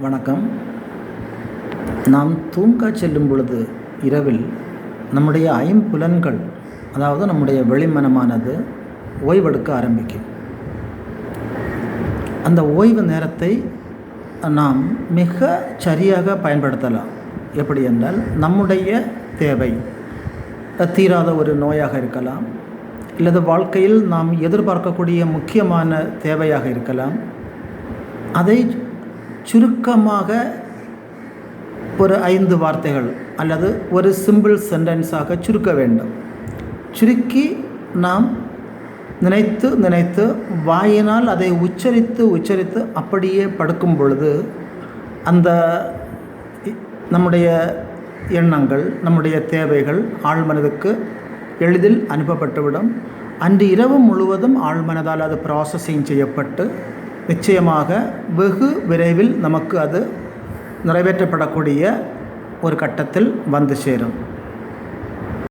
வணக்கம். நாம் தூங்க செல்லும் பொழுது இரவில் நம்முடைய ஐம்புலன்கள், அதாவது நம்முடைய வெளிமனமானது ஓய்வெடுக்க ஆரம்பிக்கும். அந்த ஓய்வு நேரத்தை நாம் மிக சரியாக பயன்படுத்தலாம். எப்படி என்றால், நம்முடைய தேவை தீராத ஒரு நோயாக இருக்கலாம், அல்லது வாழ்க்கையில் நாம் எதிர்பார்க்கக்கூடிய முக்கியமான தேவையாக இருக்கலாம். அதை சுருக்கமாக ஒரு 5 வார்த்தைகள் அல்லது ஒரு சிம்பிள் சென்டென்ஸாக சுருக்க வேண்டும். சுருக்கி நாம் நினைத்து நினைத்து வாயினால் அதை உச்சரித்து அப்படியே படுக்கும் பொழுது அந்த நம்முடைய எண்ணங்கள், நம்முடைய தேவைகள் ஆழ்மனதுக்கு எளிதில் அனுப்பப்பட்டுவிடும். அன்று இரவு முழுவதும் ஆழ்மனதால் அது ப்ராசஸிங் செய்யப்பட்டு நிச்சயமாக வெகு விரைவில் நமக்கு அது நிறைவேற்றப்படக்கூடிய ஒரு கட்டத்தில் வந்து சேரும்.